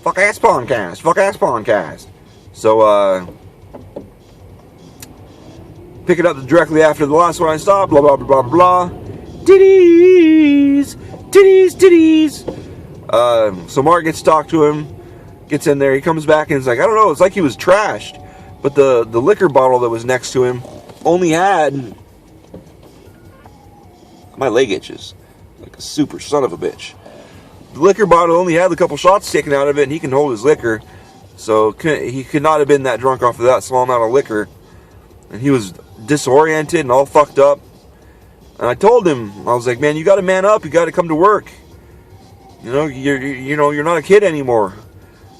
Fuck ass podcast. So, pick it up directly after the last one I stopped. Blah, blah, blah, blah, blah. Titties. So Mark gets to talk to him. Gets in there. He comes back and it's like, I don't know. It's like he was trashed. But the liquor bottle that was next to him only had... My leg itches. Like a super son of a bitch. The liquor bottle only had a couple shots taken out of it, and he can hold his liquor. So he could not have been that drunk off of that small amount of liquor. And he was disoriented and all fucked up. And I told him, I was like, man, you got to man up. You got to come to work. You're not a kid anymore.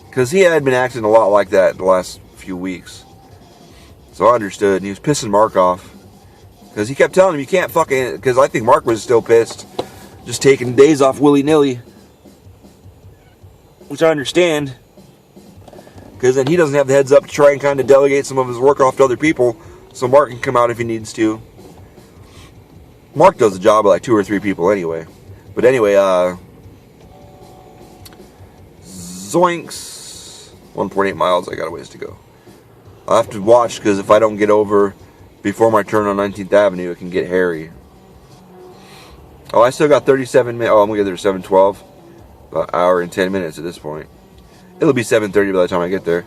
Because he had been acting a lot like that the last few weeks. So I understood. And he was pissing Mark off. Because he kept telling him, you can't fucking... Because I think Mark was still pissed. Just taking days off willy-nilly. Which I understand. Because then he doesn't have the heads up to try and kind of delegate some of his work off to other people. So Mark can come out if he needs to. Mark does the job of like 2 or 3 people anyway. But anyway, zoinks. 1.8 miles, I got a ways to go. I'll have to watch because if I don't get over before my turn on 19th Avenue, it can get hairy. Oh, I still got 37 minutes. Oh, I'm going to get there at 7:12. About an hour and 10 minutes at this point. It'll be 7:30 by the time I get there.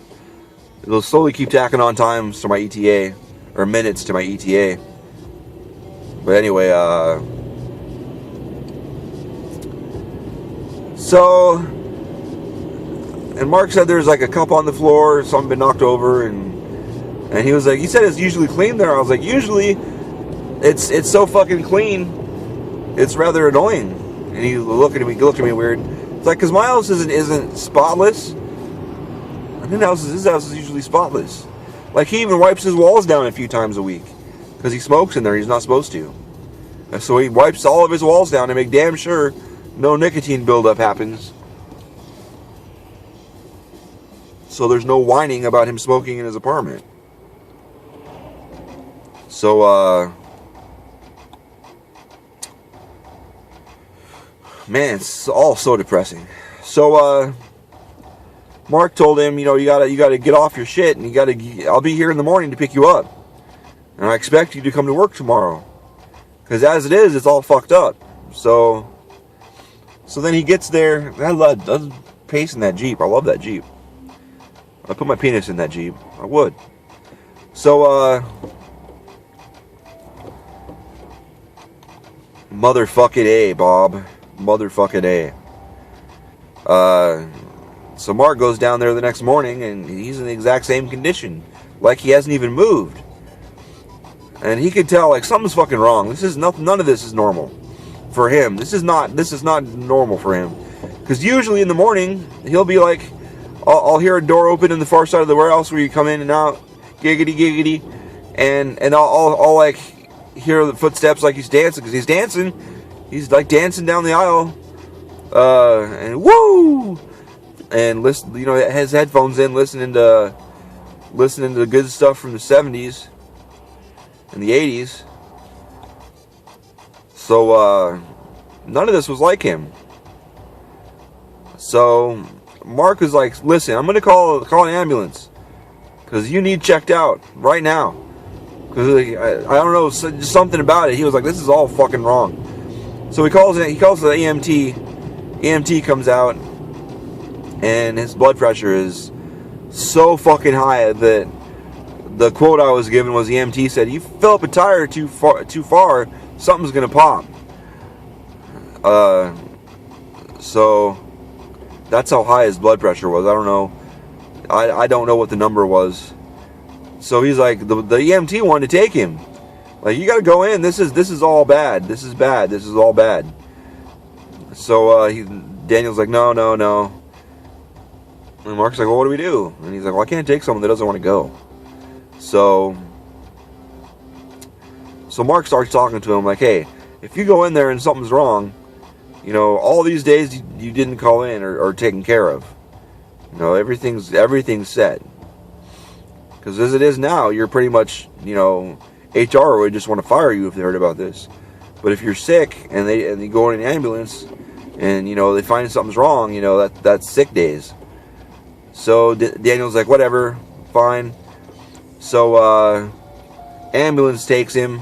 It'll slowly keep tacking on times to my ETA. Or minutes to my ETA. But anyway, so, and Mark said there's like a cup on the floor, something been knocked over, and he was like, he said it's usually clean there. I was like, usually, it's so fucking clean, it's rather annoying. And he looked at me weird. It's like, cause my house isn't spotless, and his house is usually spotless. Like he even wipes his walls down a few times a week. Because he smokes in there, he's not supposed to. So he wipes all of his walls down to make damn sure no nicotine buildup happens. So there's no whining about him smoking in his apartment. So, man, it's all so depressing. So, Mark told him, you gotta get off your shit, and I'll be here in the morning to pick you up. And I expect you to come to work tomorrow. Because as it is, it's all fucked up. So then he gets there. I love pacing that Jeep. I love that Jeep. I'd put my penis in that Jeep. I would. So, motherfucking A, Bob. Motherfucking A. So Mark goes down there the next morning, and he's in the exact same condition. Like he hasn't even moved. And he could tell, like, something's fucking wrong. None of this is normal for him. This is not normal for him. Because usually in the morning, he'll be like, I'll hear a door open in the far side of the warehouse where you come in and out, giggity, and I'll like hear the footsteps like he's dancing, because he's dancing. He's like dancing down the aisle, and woo, and listen, has headphones in, listening to the good stuff from the 70s. In the 80s. So, none of this was like him. So, Mark was like, listen, I'm going to call an ambulance. Because you need checked out right now. Because, I don't know, just something about it. He was like, this is all fucking wrong. So he calls the EMT. EMT comes out. And his blood pressure is so fucking high that the quote I was given was the EMT said, you fill up a tire too far, something's going to pop. So that's how high his blood pressure was. I don't know. I don't know what the number was. So he's like, the EMT wanted to take him. Like, you got to go in. This is all bad. This is bad. This is all bad. So Daniel's like, no. And Mark's like, well, what do we do? And he's like, well, I can't take someone that doesn't want to go. So Mark starts talking to him like, hey, if you go in there and something's wrong, all these days you didn't call in or taken care of. Everything's set. Because as it is now, you're pretty much, HR would just want to fire you if they heard about this. But if you're sick and you go in an ambulance and, they find something's wrong, that's sick days. So Daniel's like, whatever, fine. So ambulance takes him.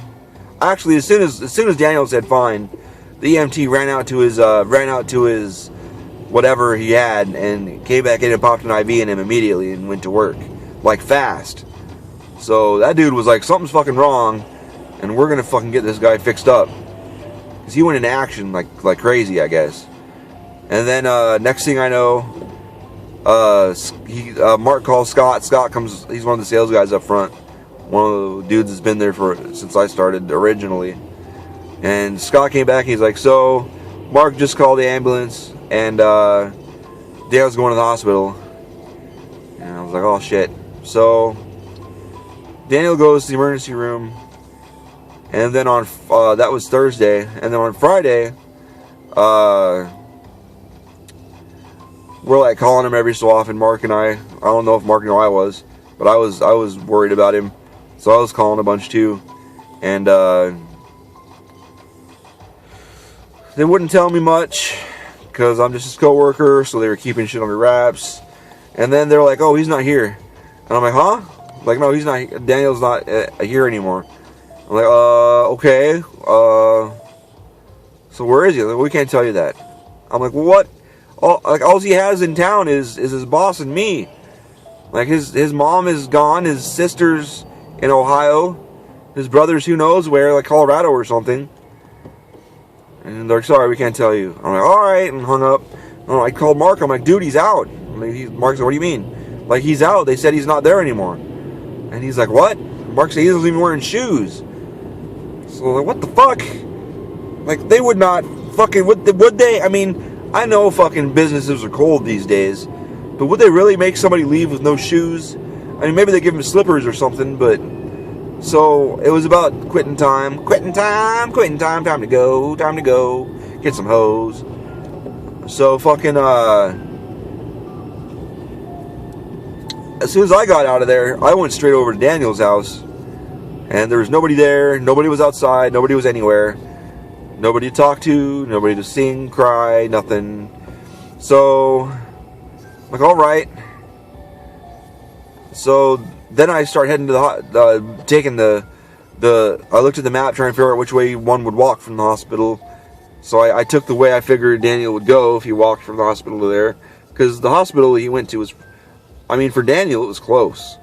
Actually, as soon as Daniel said fine, the EMT ran out to his whatever he had and came back in and popped an IV in him immediately and went to work, like fast. So that dude was like, something's fucking wrong, and we're gonna fucking get this guy fixed up. Cause he went into action like crazy, I guess. And then next thing I know, Mark calls Scott. Scott comes. He's one of the sales guys up front. One of the dudes that's been there since I started originally. And Scott came back. He's like, so Mark just called the ambulance, and Dale's going to the hospital. And I was like, oh shit. So Daniel goes to the emergency room, and then on that was Thursday, and then on Friday, we're like calling him every so often. Mark and I don't know if Mark knew I was, but I was worried about him, so I was calling a bunch too, and they wouldn't tell me much because I'm just his coworker, so they were keeping shit under wraps. And then they're like, oh, he's not here, and I'm like, huh? Like, no, he's not. Daniel's not here anymore. I'm like, okay, so where is he? Like, we can't tell you that. I'm like, well, what? All he has in town is his boss and me. Like, his mom is gone, his sister's in Ohio, his brother's who knows where, like Colorado or something. And they're like, sorry, we can't tell you. I'm like, alright, and hung up. I called Mark, I'm like, dude, he's out. Mark's like, what do you mean? Like, he's out, they said he's not there anymore. And he's like, what? Mark said he wasn't even wearing shoes. So, like, what the fuck? Like, they would not fucking, would they? I mean, I know fucking businesses are cold these days, but would they really make somebody leave with no shoes? I mean, maybe they give them slippers or something, but... So, it was about quitting time, time to go, get some hoes. So, fucking, as soon as I got out of there, I went straight over to Daniel's house, and there was nobody there, nobody was outside, nobody was anywhere. Nobody to talk to, nobody to sing, cry, nothing. So, I'm like, all right. So then I start heading to I looked at the map trying to figure out which way one would walk from the hospital. So I took the way I figured Daniel would go if he walked from the hospital to there. Because the hospital he went to was, I mean, for Daniel, it was close.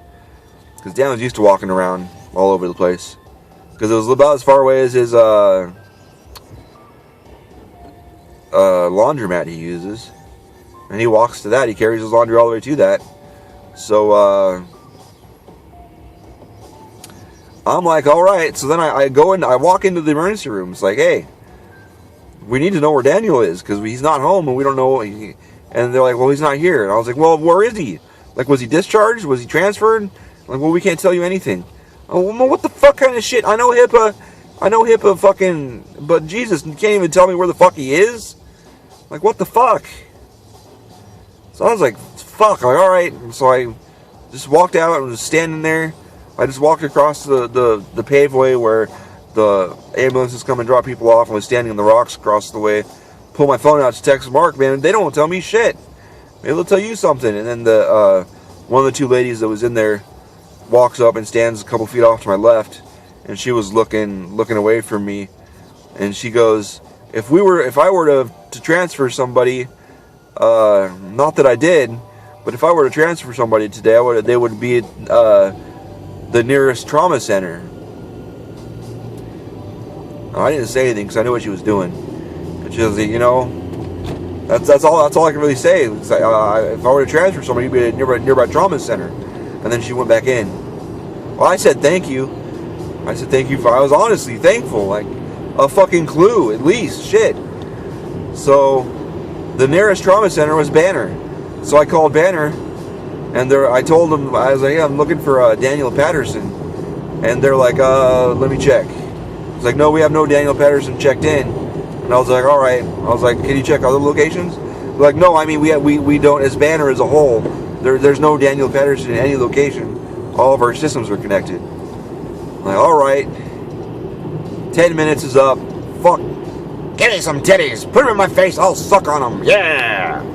Because Daniel's used to walking around all over the place. Because it was about as far away as his, laundromat he uses, and he walks to that. He carries his laundry all the way to that. So I'm like, all right. So then I walk into the emergency room. It's like, hey, we need to know where Daniel is because he's not home and we don't know. And they're like, well, he's not here. And I was like, well, where is he? Like, was he discharged? Was he transferred? Like, well, we can't tell you anything. Oh, well, what the fuck kind of shit? I know HIPAA fucking, but Jesus, you can't even tell me where the fuck he is? Like, what the fuck? So I was like, fuck. I'm like, alright. So I just walked out and was standing there. I just walked across the paveway where the ambulances come and drop people off, and was standing on the rocks across the way. Pull my phone out to text Mark, man. They don't tell me shit. Maybe they'll tell you something. And then one of the two ladies that was in there walks up and stands a couple feet off to my left, and she was looking away from me, and she goes, if I were to transfer somebody, not that I did, but if I were to transfer somebody today, they would be at the nearest trauma center. I didn't say anything because I knew what she was doing. And she was like, that's all I can really say. It's like, if I were to transfer somebody, it'd be at a nearby trauma center. And then she went back in. Well, I said thank you. I was honestly thankful. Like, a fucking clue, at least. Shit. So, the nearest trauma center was Banner. So I called Banner, and I told them, I was like, yeah, I'm looking for Daniel Patterson. And they're like, let me check. It's like, no, we have no Daniel Patterson checked in. And I was like, all right. I was like, can you check other locations? They're like, no, I mean, we don't, as Banner as a whole, there's no Daniel Patterson in any location. All of our systems are connected. I'm like, all right. 10 minutes is up. Fuck. Give me some titties. Put them in my face. I'll suck on them. Yeah.